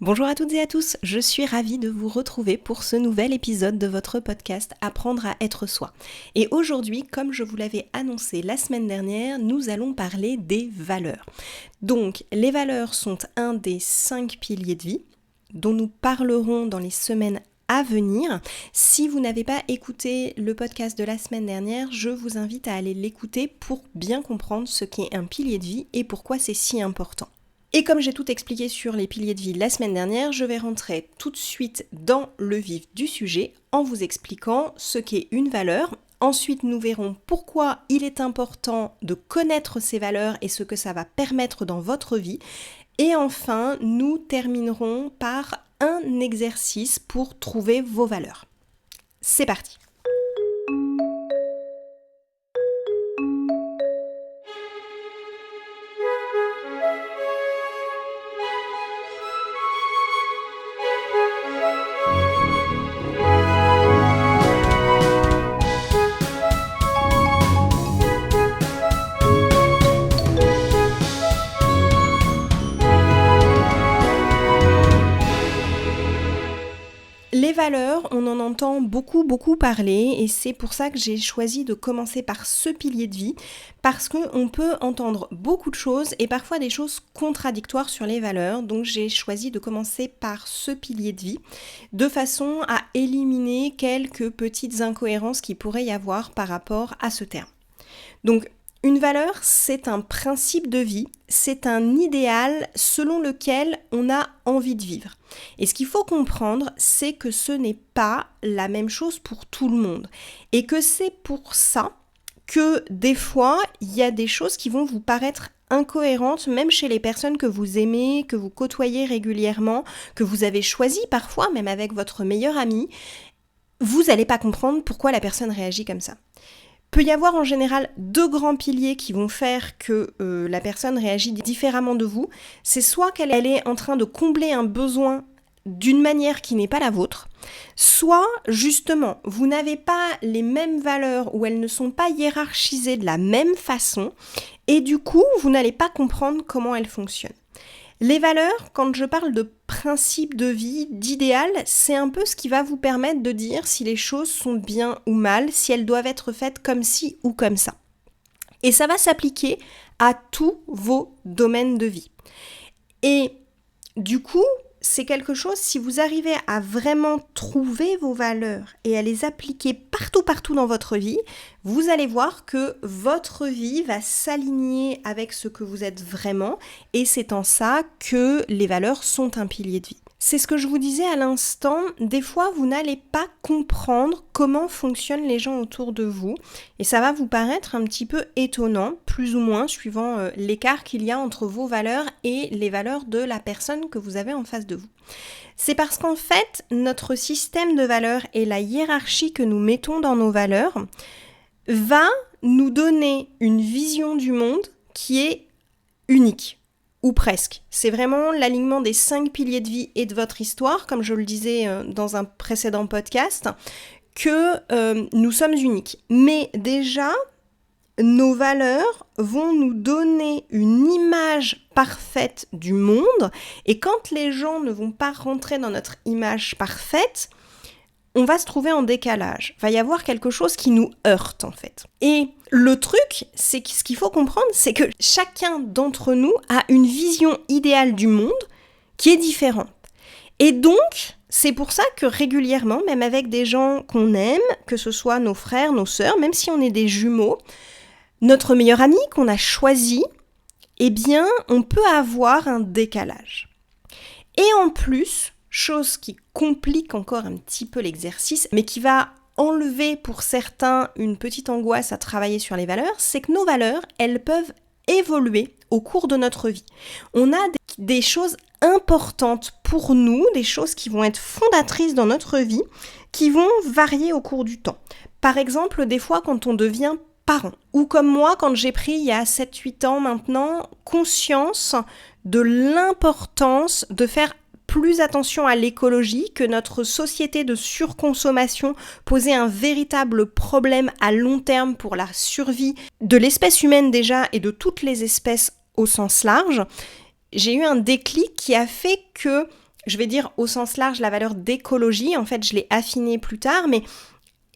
Bonjour à toutes et à tous, je suis ravie de vous retrouver pour ce nouvel épisode de votre podcast Apprendre à être soi. Et aujourd'hui, comme je vous l'avais annoncé la semaine dernière, nous allons parler des valeurs. Donc, les valeurs sont un des 5 piliers de vie dont nous parlerons dans les semaines à venir. Si vous n'avez pas écouté le podcast de la semaine dernière, je vous invite à aller l'écouter pour bien comprendre ce qu'est un pilier de vie et pourquoi c'est si important. Et comme j'ai tout expliqué sur les piliers de vie la semaine dernière, je vais rentrer tout de suite dans le vif du sujet en vous expliquant ce qu'est une valeur. Ensuite, nous verrons pourquoi il est important de connaître ces valeurs et ce que ça va permettre dans votre vie. Et enfin, nous terminerons par un exercice pour trouver vos valeurs. C'est parti! Les valeurs, on en entend beaucoup parler et c'est pour ça que j'ai choisi de commencer par ce pilier de vie parce qu'on peut entendre beaucoup de choses et parfois des choses contradictoires sur les valeurs. Donc j'ai choisi de commencer par ce pilier de vie de façon à éliminer quelques petites incohérences qu'il pourrait y avoir par rapport à ce terme. Donc une valeur, c'est un principe de vie, c'est un idéal selon lequel on a envie de vivre. Et ce qu'il faut comprendre, c'est que ce n'est pas la même chose pour tout le monde. Et que c'est pour ça que des fois, il y a des choses qui vont vous paraître incohérentes, même chez les personnes que vous aimez, que vous côtoyez régulièrement, que vous avez choisies parfois, même avec votre meilleur ami. Vous n'allez pas comprendre pourquoi la personne réagit comme ça. Peut y avoir en général 2 grands piliers qui vont faire que la personne réagit différemment de vous. C'est soit qu'elle est en train de combler un besoin d'une manière qui n'est pas la vôtre, soit justement vous n'avez pas les mêmes valeurs ou elles ne sont pas hiérarchisées de la même façon et du coup vous n'allez pas comprendre comment elles fonctionnent. Les valeurs, quand je parle de principe de vie, d'idéal, c'est un peu ce qui va vous permettre de dire si les choses sont bien ou mal, si elles doivent être faites comme ci ou comme ça. Et ça va s'appliquer à tous vos domaines de vie. Et du coup, c'est quelque chose, si vous arrivez à vraiment trouver vos valeurs et à les appliquer partout dans votre vie, vous allez voir que votre vie va s'aligner avec ce que vous êtes vraiment et c'est en ça que les valeurs sont un pilier de vie. C'est ce que je vous disais à l'instant, des fois vous n'allez pas comprendre comment fonctionnent les gens autour de vous et ça va vous paraître un petit peu étonnant, plus ou moins, suivant l'écart qu'il y a entre vos valeurs et les valeurs de la personne que vous avez en face de vous. C'est parce qu'en fait, notre système de valeurs et la hiérarchie que nous mettons dans nos valeurs va nous donner une vision du monde qui est unique. Ou presque. C'est vraiment l'alignement des 5 piliers de vie et de votre histoire, comme je le disais dans un précédent podcast, que nous sommes uniques. Mais déjà, nos valeurs vont nous donner une image parfaite du monde, et quand les gens ne vont pas rentrer dans notre image parfaite, on va se trouver en décalage. Il va y avoir quelque chose qui nous heurte en fait. Et le truc, c'est que ce qu'il faut comprendre, c'est que chacun d'entre nous a une vision idéale du monde qui est différente. Et donc, c'est pour ça que régulièrement, même avec des gens qu'on aime, que ce soit nos frères, nos sœurs, même si on est des jumeaux, notre meilleur ami qu'on a choisi, eh bien, on peut avoir un décalage. Et en plus, chose qui complique encore un petit peu l'exercice, mais qui va enlever pour certains une petite angoisse à travailler sur les valeurs, c'est que nos valeurs, elles peuvent évoluer au cours de notre vie. On a des choses importantes pour nous, des choses qui vont être fondatrices dans notre vie, qui vont varier au cours du temps. Par exemple, des fois quand on devient parent, ou comme moi quand j'ai pris il y a 7-8 ans maintenant, conscience de l'importance de faire plus attention à l'écologie, que notre société de surconsommation posait un véritable problème à long terme pour la survie de l'espèce humaine déjà et de toutes les espèces au sens large, j'ai eu un déclic qui a fait que je vais dire au sens large la valeur d'écologie, en fait je l'ai affinée plus tard, mais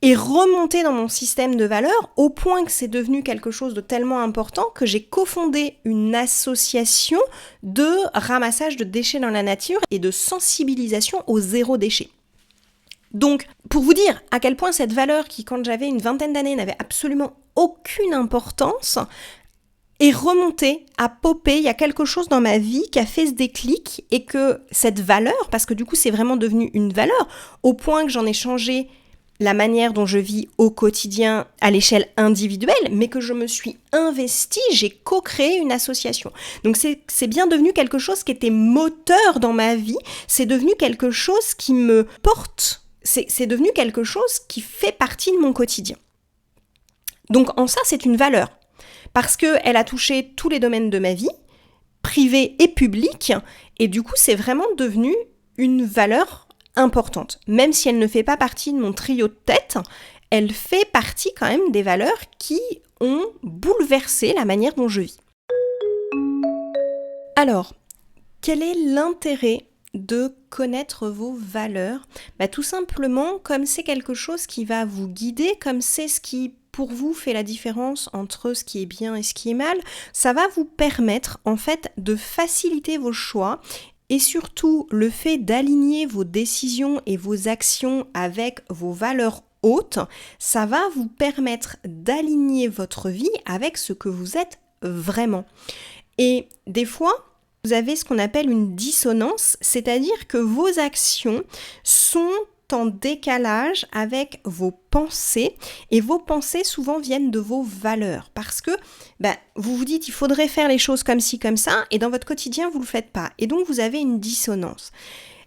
est remontée dans mon système de valeurs au point que c'est devenu quelque chose de tellement important que j'ai cofondé une association de ramassage de déchets dans la nature et de sensibilisation au zéro déchet. Donc, pour vous dire à quel point cette valeur qui, quand j'avais une vingtaine d'années, n'avait absolument aucune importance, est remontée, a popé, il y a quelque chose dans ma vie qui a fait ce déclic et que cette valeur, parce que du coup c'est vraiment devenu une valeur, au point que j'en ai changé la manière dont je vis au quotidien à l'échelle individuelle, mais que je me suis investie, j'ai co-créé une association. Donc c'est bien devenu quelque chose qui était moteur dans ma vie, c'est devenu quelque chose qui me porte, c'est devenu quelque chose qui fait partie de mon quotidien. Donc en ça, c'est une valeur, parce qu'elle a touché tous les domaines de ma vie, privé et public, et du coup, c'est vraiment devenu une valeur importante. Même si elle ne fait pas partie de mon trio de tête, elle fait partie quand même des valeurs qui ont bouleversé la manière dont je vis. Alors, quel est l'intérêt de connaître vos valeurs ? Tout simplement, comme c'est quelque chose qui va vous guider, comme c'est ce qui pour vous fait la différence entre ce qui est bien et ce qui est mal, ça va vous permettre en fait de faciliter vos choix et surtout le fait d'aligner vos décisions et vos actions avec vos valeurs hautes, ça va vous permettre d'aligner votre vie avec ce que vous êtes vraiment. Et des fois, vous avez ce qu'on appelle une dissonance, c'est-à-dire que vos actions sont en décalage avec vos pensées et vos pensées souvent viennent de vos valeurs parce que vous vous dites il faudrait faire les choses comme ci comme ça et dans votre quotidien vous le faites pas et donc vous avez une dissonance.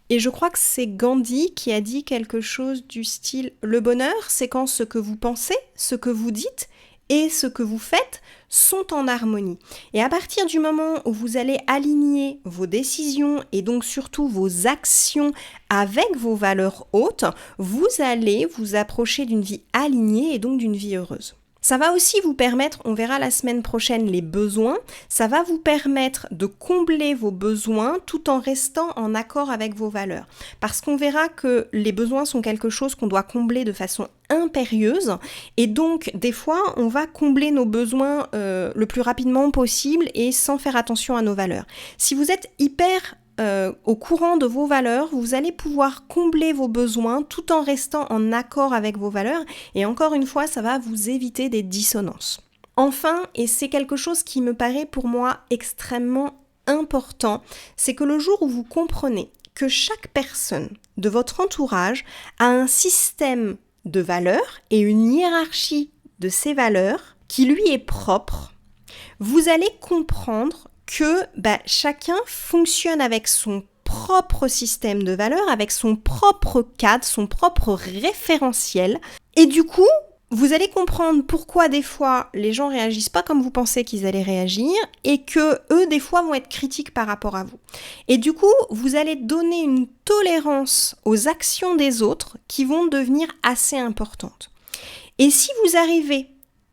Et je crois que c'est Gandhi qui a dit quelque chose du style le bonheur c'est quand ce que vous pensez, ce que vous dites et ce que vous faites sont en harmonie. Et à partir du moment où vous allez aligner vos décisions et donc surtout vos actions avec vos valeurs hautes, vous allez vous approcher d'une vie alignée et donc d'une vie heureuse. Ça va aussi vous permettre, on verra la semaine prochaine les besoins, ça va vous permettre de combler vos besoins tout en restant en accord avec vos valeurs. Parce qu'on verra que les besoins sont quelque chose qu'on doit combler de façon impérieuse et donc des fois on va combler nos besoins le plus rapidement possible et sans faire attention à nos valeurs. Si vous êtes hyper au courant de vos valeurs, vous allez pouvoir combler vos besoins tout en restant en accord avec vos valeurs et encore une fois, ça va vous éviter des dissonances. Enfin, et c'est quelque chose qui me paraît pour moi extrêmement important, c'est que le jour où vous comprenez que chaque personne de votre entourage a un système de valeurs et une hiérarchie de ces valeurs qui lui est propre, vous allez comprendre que chacun fonctionne avec son propre système de valeurs, avec son propre cadre, son propre référentiel. Et du coup, vous allez comprendre pourquoi des fois les gens réagissent pas comme vous pensez qu'ils allaient réagir et que eux des fois vont être critiques par rapport à vous. Et du coup, vous allez donner une tolérance aux actions des autres qui vont devenir assez importantes. Et si vous arrivez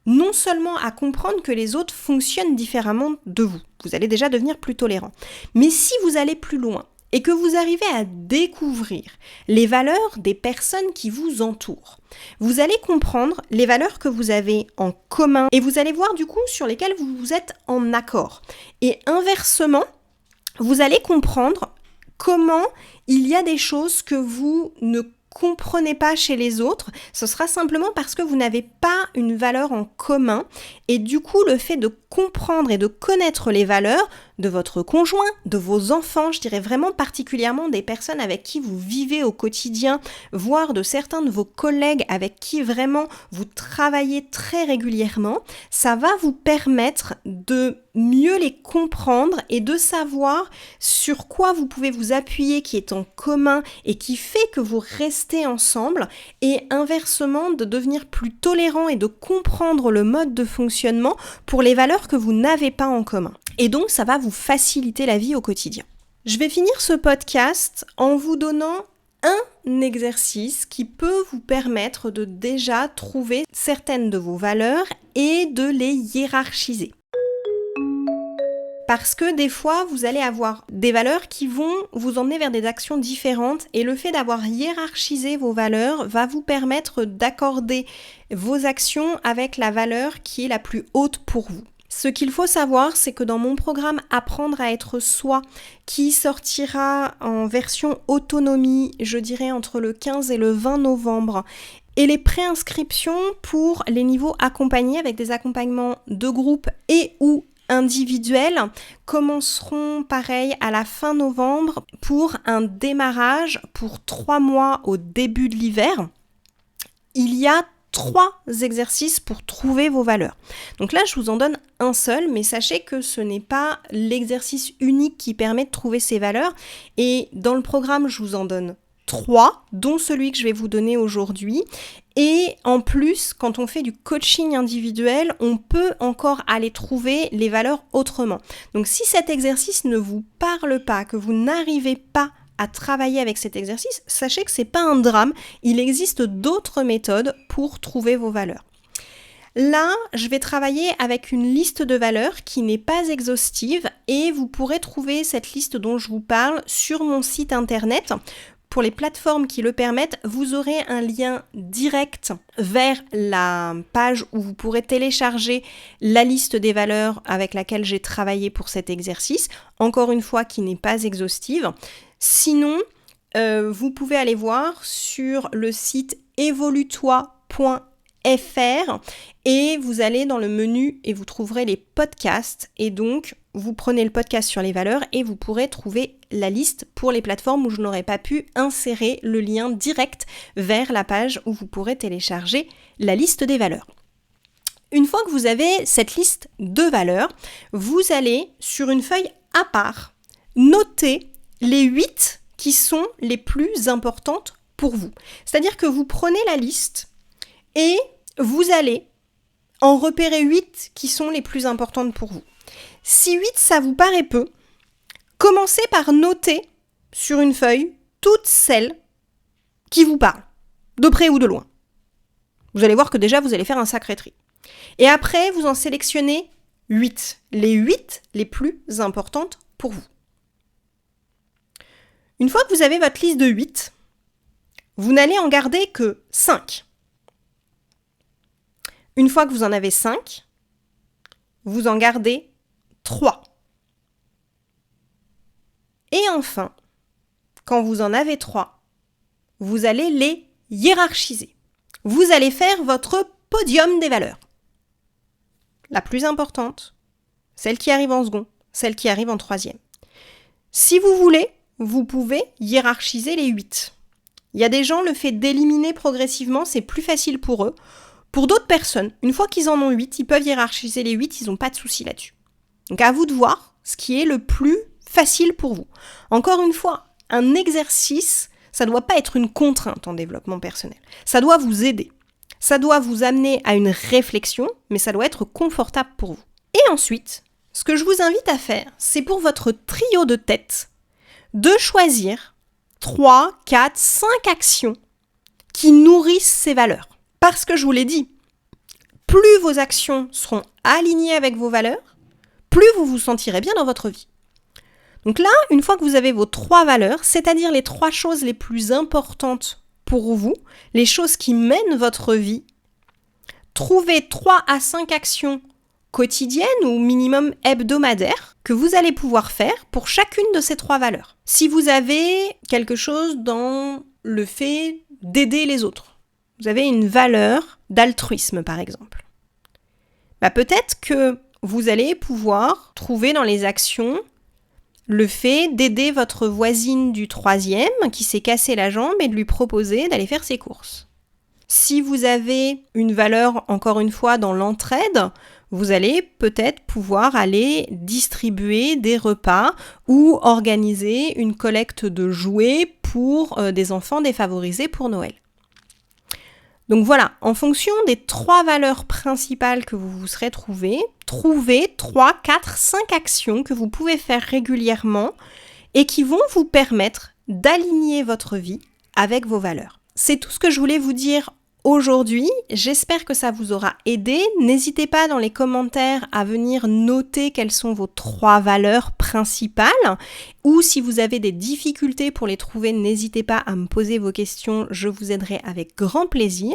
non seulement à comprendre que les autres fonctionnent différemment de vous, vous allez déjà devenir plus tolérant, mais si vous allez plus loin et que vous arrivez à découvrir les valeurs des personnes qui vous entourent, vous allez comprendre les valeurs que vous avez en commun et vous allez voir du coup sur lesquelles vous êtes en accord. Et inversement, vous allez comprendre comment il y a des choses que vous ne comprenez pas chez les autres, ce sera simplement parce que vous n'avez pas une valeur en commun et du coup le fait de comprendre et de connaître les valeurs de votre conjoint, de vos enfants, je dirais vraiment particulièrement des personnes avec qui vous vivez au quotidien, voire de certains de vos collègues avec qui vraiment vous travaillez très régulièrement, ça va vous permettre de mieux les comprendre et de savoir sur quoi vous pouvez vous appuyer qui est en commun et qui fait que vous restez ensemble et inversement de devenir plus tolérant et de comprendre le mode de fonctionnement pour les valeurs que vous n'avez pas en commun. Et donc ça va vous faciliter la vie au quotidien. Je vais finir ce podcast en vous donnant un exercice qui peut vous permettre de déjà trouver certaines de vos valeurs et de les hiérarchiser. Parce que des fois, vous allez avoir des valeurs qui vont vous emmener vers des actions différentes et le fait d'avoir hiérarchisé vos valeurs va vous permettre d'accorder vos actions avec la valeur qui est la plus haute pour vous. Ce qu'il faut savoir, c'est que dans mon programme Apprendre à être soi, qui sortira en version autonomie, je dirais entre le 15 et le 20 novembre, et les préinscriptions pour les niveaux accompagnés avec des accompagnements de groupe et ou individuels commenceront pareil à la fin novembre pour un démarrage pour 3 mois au début de l'hiver. Il y a 3 exercices pour trouver vos valeurs. Donc là, je vous en donne un seul, mais sachez que ce n'est pas l'exercice unique qui permet de trouver ces valeurs. Et dans le programme, je vous en donne 3, dont celui que je vais vous donner aujourd'hui. Et en plus, quand on fait du coaching individuel, on peut encore aller trouver les valeurs autrement. Donc si cet exercice ne vous parle pas, que vous n'arrivez pas à travailler avec cet exercice, sachez que c'est pas un drame, il existe d'autres méthodes pour trouver vos valeurs. Là, je vais travailler avec une liste de valeurs qui n'est pas exhaustive et vous pourrez trouver cette liste dont je vous parle sur mon site internet. Pour les plateformes qui le permettent, vous aurez un lien direct vers la page où vous pourrez télécharger la liste des valeurs avec laquelle j'ai travaillé pour cet exercice, encore une fois qui n'est pas exhaustive. Sinon, vous pouvez aller voir sur le site evolutoi.fr et vous allez dans le menu et vous trouverez les podcasts et donc vous prenez le podcast sur les valeurs et vous pourrez trouver la liste pour les plateformes où je n'aurais pas pu insérer le lien direct vers la page où vous pourrez télécharger la liste des valeurs. Une fois que vous avez cette liste de valeurs, vous allez sur une feuille à part noter les 8 qui sont les plus importantes pour vous. C'est-à-dire que vous prenez la liste et vous allez en repérer 8 qui sont les plus importantes pour vous. Si 8 ça vous paraît peu, commencez par noter sur une feuille toutes celles qui vous parlent, de près ou de loin. Vous allez voir que déjà vous allez faire un sacré tri. Et après, vous en sélectionnez 8, les 8 les plus importantes pour vous. Une fois que vous avez votre liste de 8, vous n'allez en garder que 5. Une fois que vous en avez 5, vous en gardez 3. Et enfin, quand vous en avez 3, vous allez les hiérarchiser. Vous allez faire votre podium des valeurs. La plus importante, celle qui arrive en second, celle qui arrive en troisième. Si vous voulez, vous pouvez hiérarchiser les 8. Il y a des gens, le fait d'éliminer progressivement, c'est plus facile pour eux. Pour d'autres personnes, une fois qu'ils en ont 8, ils peuvent hiérarchiser les 8, ils n'ont pas de souci là-dessus. Donc à vous de voir ce qui est le plus facile pour vous. Encore une fois, un exercice, ça ne doit pas être une contrainte en développement personnel. Ça doit vous aider. Ça doit vous amener à une réflexion, mais ça doit être confortable pour vous. Et ensuite, ce que je vous invite à faire, c'est pour votre trio de tête, de choisir 3, 4, 5 actions qui nourrissent ces valeurs. Parce que je vous l'ai dit, plus vos actions seront alignées avec vos valeurs, plus vous vous sentirez bien dans votre vie. Donc là, une fois que vous avez vos 3 valeurs, c'est-à-dire les 3 choses les plus importantes pour vous, les choses qui mènent votre vie, trouvez 3 à 5 actions quotidiennes ou minimum hebdomadaires que vous allez pouvoir faire pour chacune de ces 3 valeurs. Si vous avez quelque chose dans le fait d'aider les autres, vous avez une valeur d'altruisme par exemple, peut-être que vous allez pouvoir trouver dans les actions le fait d'aider votre voisine du 3e qui s'est cassé la jambe et de lui proposer d'aller faire ses courses. Si vous avez une valeur, encore une fois, dans l'entraide, vous allez peut-être pouvoir aller distribuer des repas ou organiser une collecte de jouets pour des enfants défavorisés pour Noël. Donc voilà, en fonction des 3 valeurs principales que vous vous serez trouvées, trouvez 3, 4, 5 actions que vous pouvez faire régulièrement et qui vont vous permettre d'aligner votre vie avec vos valeurs. C'est tout ce que je voulais vous dire aujourd'hui. J'espère que ça vous aura aidé. N'hésitez pas dans les commentaires à venir noter quelles sont vos 3 valeurs principales, ou si vous avez des difficultés pour les trouver, n'hésitez pas à me poser vos questions, je vous aiderai avec grand plaisir.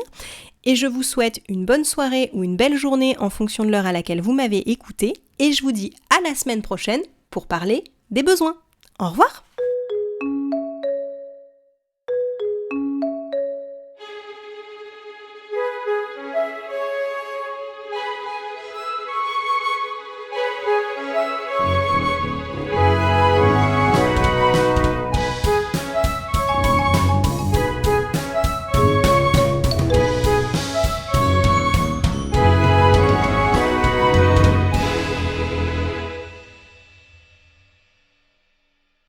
Et je vous souhaite une bonne soirée ou une belle journée en fonction de l'heure à laquelle vous m'avez écouté, et je vous dis à la semaine prochaine pour parler des besoins. Au revoir!